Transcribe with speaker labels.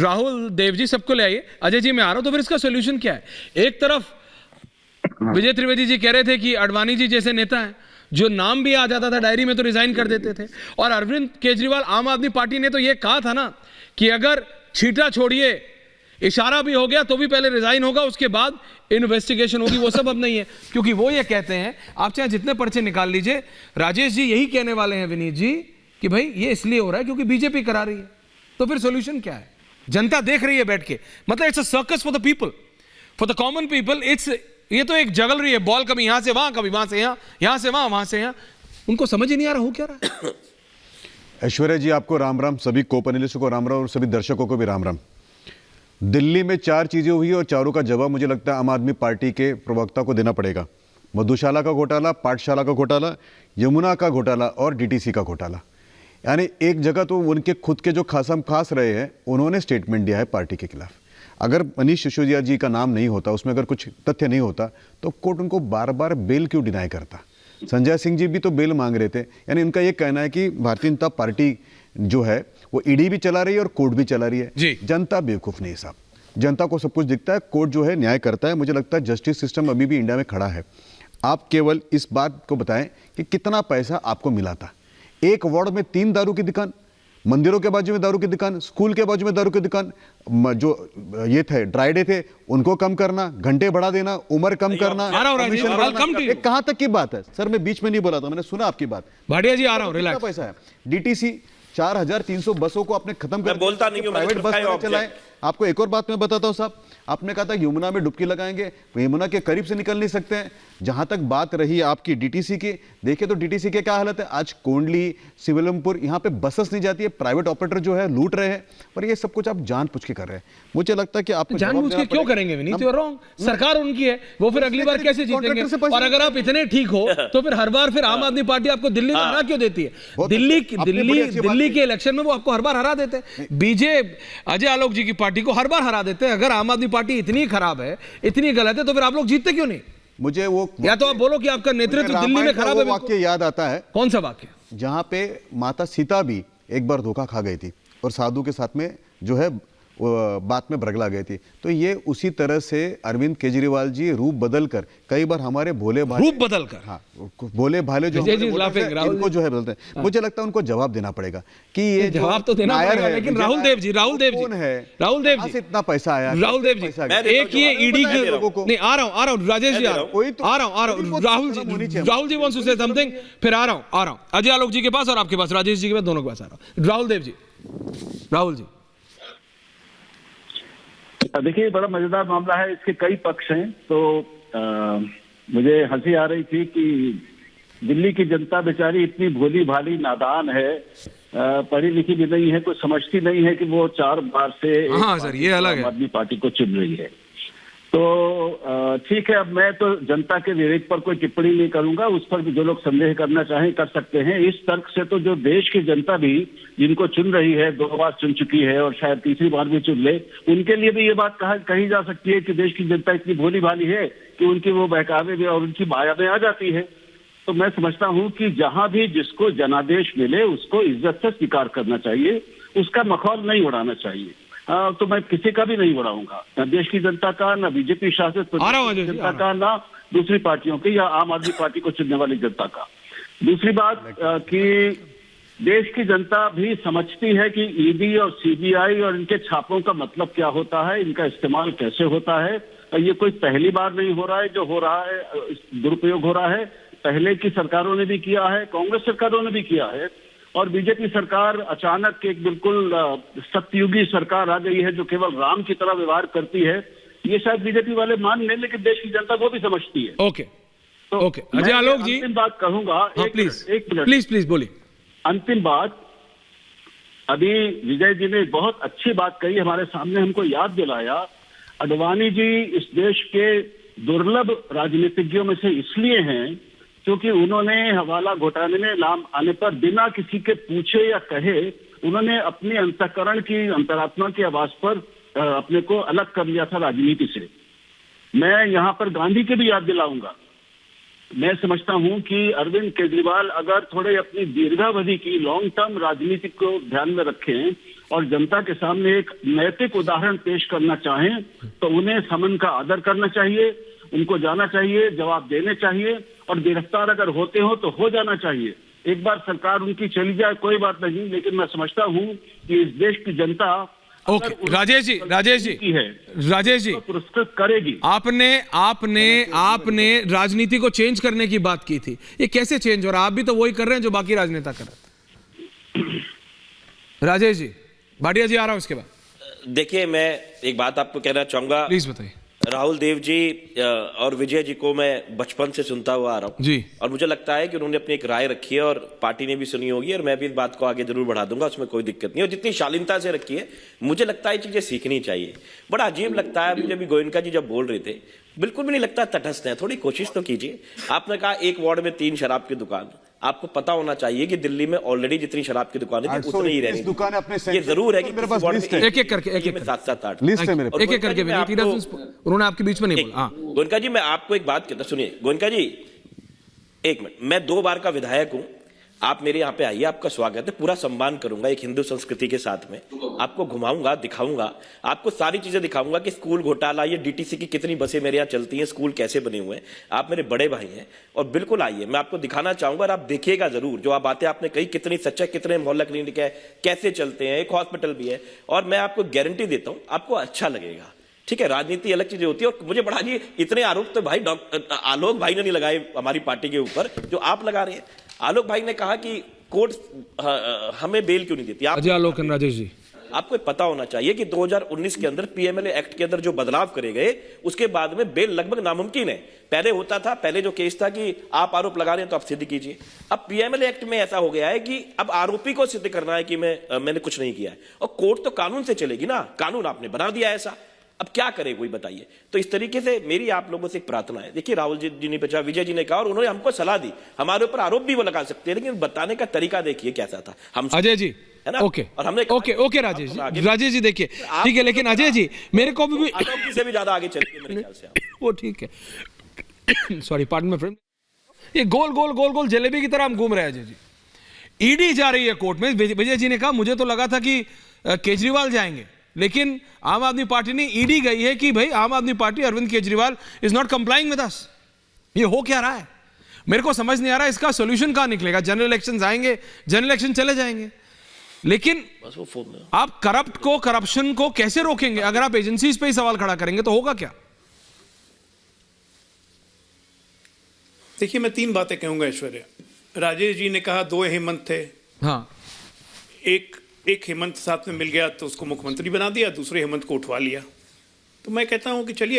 Speaker 1: राहुल देव जी सबको ले आइए। अजय जी मैं आ रहा हूं, तो फिर इसका सोल्यूशन क्या है? एक तरफ विजय त्रिवेदी जी कह रहे थे कि अडवाणी जी जैसे नेता हैं, जो नाम भी आ जाता था डायरी में तो रिजाइन कर देते थे, और अरविंद केजरीवाल आम आदमी पार्टी ने तो ये कहा था ना कि अगर छींटा छोड़िए इशारा भी हो गया तो भी पहले रिजाइन होगा, उसके बाद इन्वेस्टिगेशन होगी। वो सब अब नहीं है, क्योंकि वो ये कहते हैं, आप चाहे जितने पर्चे निकाल लीजिए, राजेश जी यही कहने वाले हैं विनीत जी कि भाई ये इसलिए हो रहा है क्योंकि बीजेपी करा रही है। तो फिर सोल्यूशन क्या है? जनता देख रही है बैठ के, मतलब it's a circus for the people, for the common people. ये तो एक जगल रही है, बॉल कभी यहां से वहां, कभी वहां से यहां, यहां से वहां, वहां से यहां। उनको समझ ही नहीं आ रहा हो क्या रहा है।
Speaker 2: ऐश्वर्या जी आपको राम राम, सभी को पैनलिस्टों को राम राम और सभी दर्शकों को भी राम राम। दिल्ली में 4 चीजें हुई और चारों का जवाब मुझे लगता है आम आदमी पार्टी के प्रवक्ता को देना पड़ेगा। मधुशाला का घोटाला, पाठशाला का घोटाला, यमुना का घोटाला और डीटीसी का घोटाला। यानी एक जगह तो उनके खुद के जो खासम खास रहे हैं, उन्होंने स्टेटमेंट दिया है पार्टी के खिलाफ। अगर मनीष सिसोदिया जी का नाम नहीं होता, उसमें अगर कुछ तथ्य नहीं होता, तो कोर्ट उनको बार बार बेल क्यों डिनाई करता? संजय सिंह जी भी तो बेल मांग रहे थे। यानी उनका ये कहना है कि भारतीय जनता पार्टी जो है वो ईडी भी चला रही है और कोर्ट भी चला रही है
Speaker 1: जी।
Speaker 2: जनता बेवकूफ़ नहीं साहब, जनता को सब कुछ दिखता है, कोर्ट जो है न्याय करता है। मुझे लगता है जस्टिस सिस्टम अभी भी इंडिया में खड़ा है। आप केवल इस बात को बताएं कि कितना पैसा आपको मिला था। एक वार्ड में 3 दारू की दुकान, मंदिरों के बाजू में दारू की दुकान, स्कूल के बाजू में दारू की दुकान, जो ये थे ड्राई डे थे उनको कम करना, घंटे बढ़ा देना, उम्र कम करना, कहां तक की बात है? सर मैं बीच में नहीं बोला था, मैंने सुना आपकी बात।
Speaker 1: भाटिया जी आ रहा हूं,
Speaker 2: कितना
Speaker 1: रिलैक्स।
Speaker 2: पैसा है? डीटीसी 4300 बसों को आपने खत्म कर,
Speaker 3: बोलता नहीं हूं,
Speaker 2: प्राइवेट बस चलाए। आपको एक और बात मैं बताता हूं साहब, आपने कहा था यमुना में डुबकी लगाएंगे, यमुना के करीब से निकल नहीं सकते हैं। जहां तक बात रही आपकी डीटीसी की, देखिए तो डीटीसी के क्या हालत है आज। कोंडली, सिविलमपुर, यहां पे बसेस नहीं जाती है, प्राइवेट ऑपरेटर जो है लूट रहे हैं, पर ये सब कुछ आप जानबूझ के कर रहे हैं। मुझे लगता है कि आप
Speaker 1: जानबूझ के क्यों करेंगे विनीत? You are wrong. सरकार उनकी है, वो फिर अगली बार कैसे जीतेंगे? और अगर आप इतने ठीक हो तो फिर हर बार फिर आम आदमी पार्टी आपको दिल्ली में हरा क्यों देती है? दिल्ली के इलेक्शन में वो आपको हर बार हरा देते हैं। बीजेपी अजय आलोक जी की पार्टी को हर बार हरा देते हैं। अगर आम आदमी पार्टी इतनी खराब है, इतनी गलत है, तो फिर आप लोग जीतते क्यों नहीं?
Speaker 2: मुझे वो,
Speaker 1: या तो आप बोलो कि आपका नेतृत्व दिल्ली में खराब है।
Speaker 2: वाक्य याद आता है।
Speaker 1: कौन सा वाक्य?
Speaker 2: जहां पे माता सीता भी एक बार धोखा खा गई थी और साधु के साथ में जो है बात में बरगला गई थी। तो ये उसी तरह से अरविंद केजरीवाल जी रूप बदलकर, कई बार हमारे भोले भाले,
Speaker 1: रूप बदलकर,
Speaker 2: हाँ भोले भाले जो इनको जो है बोलते हैं, मुझे लगता है उनको जवाब देना पड़ेगा कि ये
Speaker 1: जवाब तो देना पड़ेगा। लेकिन राहुल देव जी कौन है? राहुल देव जी
Speaker 2: इतना पैसा आया,
Speaker 1: राहुल देव जी एक ये ईडी के नहीं, आ रहा हूं राजेश जी, आ रहा हूं राहुल जी वांट्स टू से समथिंग, फिर आ रहा हूं अजय आलोक जी के पास और आपके पास, राजेश जी के पास, दोनों के पास आ रहा हूं। राहुल देव जी, राहुल जी
Speaker 4: देखिए बड़ा मजेदार मामला है, इसके कई पक्ष हैं। तो मुझे हंसी आ रही थी कि दिल्ली की जनता बेचारी इतनी भोली भाली नादान है, पढ़ी लिखी भी नहीं है, कुछ समझती नहीं है कि वो 4 बार से आम आदमी पार्टी को चुन रही है। तो ठीक है, अब मैं तो जनता के विवेक पर कोई टिप्पणी नहीं करूंगा, उस पर भी जो लोग संदेह करना चाहें कर सकते हैं। इस तर्क से तो जो देश की जनता भी जिनको चुन रही है, 2 बार चुन चुकी है और शायद तीसरी बार भी चुन ले, उनके लिए भी ये बात कही जा सकती है कि देश की जनता इतनी भोली भाली है कि उनकी वो बहकावे में और उनकी माया में आ जाती है। तो मैं समझता हूं कि जहां भी जिसको जनादेश मिले उसको इज्जत से स्वीकार करना चाहिए, उसका मखौल नहीं उड़ाना चाहिए। तो मैं किसी का भी नहीं उड़ाऊंगा, न देश की जनता का, न बीजेपी शासित जनता का, ना दूसरी पार्टियों की या आम आदमी पार्टी को चुनने वाली जनता का। दूसरी बात कि देश की जनता भी समझती है कि ईडी और सीबीआई और इनके छापों का मतलब क्या होता है, इनका इस्तेमाल कैसे होता है। ये कोई पहली बार नहीं हो रहा है जो हो रहा है, दुरुपयोग हो रहा है। पहले की सरकारों ने भी किया है, कांग्रेस सरकारों ने भी किया है, और बीजेपी सरकार अचानक एक बिल्कुल सत्ययुगी सरकार आ गई है जो केवल राम की तरह व्यवहार करती है। ये शायद बीजेपी वाले मान लें, लेकिन देश की जनता वो भी समझती है।
Speaker 1: ओके ओके अजय आलोक जी,
Speaker 4: अंतिम बात कहूंगा, एक मिनट
Speaker 1: प्लीज बोलिए।
Speaker 4: अंतिम बात, अभी विजय जी ने बहुत अच्छी बात कही, हमारे सामने हमको याद दिलाया। अडवाणी जी इस देश के दुर्लभ राजनीतिज्ञों में से इसलिए हैं क्योंकि उन्होंने हवाला घोटाले में नाम आने पर बिना किसी के पूछे या कहे उन्होंने अपनी अंतःकरण की, अंतरात्मा की आवाज पर अपने को अलग कर लिया था राजनीति से। मैं यहां पर गांधी की भी याद दिलाऊंगा मैं समझता हूं कि अरविंद केजरीवाल अगर थोड़े अपनी दीर्घावधि की लॉन्ग टर्म राजनीति को ध्यान में रखें और जनता के सामने एक नैतिक उदाहरण पेश करना चाहें तो उन्हें समन का आदर करना चाहिए, उनको जाना चाहिए, जवाब देने चाहिए और गिरफ्तार अगर होते हो तो हो जाना चाहिए। एक बार सरकार उनकी चली जाए कोई बात नहीं, लेकिन मैं समझता हूं कि इस देश की जनता
Speaker 1: ओके राजेश जी राजेश जी
Speaker 4: पुरस्कृत करेगी।
Speaker 1: आपने राजनीति को चेंज करने की बात की थी, ये कैसे चेंज हो रहा है? आप भी तो वही कर रहे हैं जो बाकी राजनेता कर रहे थे। राजेश जी, भाटिया जी आ रहा हूं उसके बाद।
Speaker 3: देखिए, मैं एक बात आपको कहना चाहूंगा,
Speaker 1: प्लीज बताइए।
Speaker 3: राहुल देव जी और विजय जी को मैं बचपन से सुनता हुआ आ रहा हूं
Speaker 1: जी,
Speaker 3: और मुझे लगता है कि उन्होंने अपनी एक राय रखी है और पार्टी ने भी सुनी होगी और मैं भी इस बात को आगे जरूर बढ़ा दूंगा, उसमें कोई दिक्कत नहीं। और जितनी शालीनता से रखी है, मुझे लगता है ये चीजें सीखनी चाहिए। बड़ा अजीब लगता है मुझे भी गोयनका जी जब बोल रहे थे, बिल्कुल भी नहीं लगता तटस्थ है, थोड़ी कोशिश तो कीजिए। आपने कहा एक वार्ड में 3 शराब की दुकान, आपको पता होना चाहिए कि दिल्ली में ऑलरेडी जितनी शराब की दुकानें थी उतनी ही रहेंगी।
Speaker 2: दुकान अपने
Speaker 3: ये जरूर है कि
Speaker 2: मेरे पास लिस्ट है,
Speaker 1: एक एक करके
Speaker 3: 7-8
Speaker 2: लिस्ट है मेरे पास।
Speaker 1: एक एक करके उन्होंने आपके बीच में नहीं बोला। हाँ
Speaker 3: गोयनका जी, मैं आपको एक बात कहता, सुनिए गोयनका जी, एक मिनट। मैं 2 बार का विधायक हूं, आप मेरे यहाँ पे आइए, आपका स्वागत है, पूरा सम्मान करूंगा एक हिंदू संस्कृति के साथ में। आपको घुमाऊंगा, दिखाऊंगा, आपको सारी चीजें दिखाऊंगा कि स्कूल घोटाला, ये डीटीसी की कितनी बसें मेरे यहाँ चलती हैं, स्कूल कैसे बने हुए हैं। आप मेरे बड़े भाई हैं और बिल्कुल आइए, मैं आपको दिखाना चाहूंगा और आप देखिएगा जरूर। जो आप बातें आपने कही कितनी सच्चा, कितने मोहल्ला क्लिनिक है, कैसे चलते हैं, एक हॉस्पिटल भी है, और मैं आपको गारंटी देता हूं आपको अच्छा लगेगा। ठीक है, राजनीति अलग चीजें होती है। और मुझे बड़ा जी, इतने आरोप तो भाई डॉक्टर आलोक भाई ने नहीं लगाए हमारी पार्टी के ऊपर जो आप लगा रहे हैं। आलोक भाई ने कहा कि कोर्ट हमें बेल क्यों नहीं देती।
Speaker 1: अजय आलोक राजेश जी,
Speaker 3: आपको पता होना चाहिए कि 2019 के अंदर पीएमएलए एक्ट के अंदर जो बदलाव करे गए, उसके बाद में बेल लगभग नामुमकिन है। पहले होता था, पहले जो केस था कि आप आरोप लगा रहे हैं तो आप सिद्ध कीजिए। अब पीएमएलए एक्ट में ऐसा हो गया है कि अब आरोपी को सिद्ध करना है कि मैंने कुछ नहीं किया है, और कोर्ट तो कानून से चलेगी ना, कानून आपने बना दिया ऐसा, अब क्या करे कोई बताइए। तो इस तरीके से मेरी आप लोगों से एक प्रार्थना है। देखिए, राहुल जी ने बचा, विजय जी ने कहा और उन्होंने हमको सलाह दी, हमारे ऊपर आरोप भी वो लगा सकते हैं, लेकिन बताने का तरीका देखिए कैसा था। हम
Speaker 1: अजय जी
Speaker 3: है ना,
Speaker 1: ओके,
Speaker 3: और हमने
Speaker 1: ओके राजेश जी देखिए ठीक है, लेकिन अजय जी मेरे को भी
Speaker 3: आलोक जी से भी ज्यादा आगे चलेंगे मेरे ख्याल से आप।
Speaker 1: वो ठीक है सॉरी पार्डन माय फ्रेंड, ये गोल जलेबी की तरह हम घूम रहे हैं। अजय जी, ईडी जा रही है कोर्ट में। विजय जी ने कहा मुझे तो लगा था कि केजरीवाल जाएंगे, लेकिन आम आदमी पार्टी ने, ईडी गई है कि भाई Aam Aadmi party, Arvind Kejriwal is not complying with us. ये हो क्या रहा है मेरे को समझ नहीं आ रहा, इसका सॉल्यूशन कहां निकलेगा? जनरल इलेक्शंस आएंगे, जनरल इलेक्शन चले जाएंगे, लेकिन आप करप्शन को कैसे रोकेंगे? अगर आप एजेंसीज पे ही सवाल खड़ा करेंगे तो होगा क्या?
Speaker 5: देखिए, मैं 3 बातें कहूंगा ऐश्वर्या। राजेश जी ने कहा 2 हेमंत थे,
Speaker 1: हाँ,
Speaker 5: एक हेमंत साथ में मिल गया तो उसको मुख्यमंत्री बना दिया, दूसरे हेमंत को उठवा लिया। तो मैं कहता हूं कि चलिए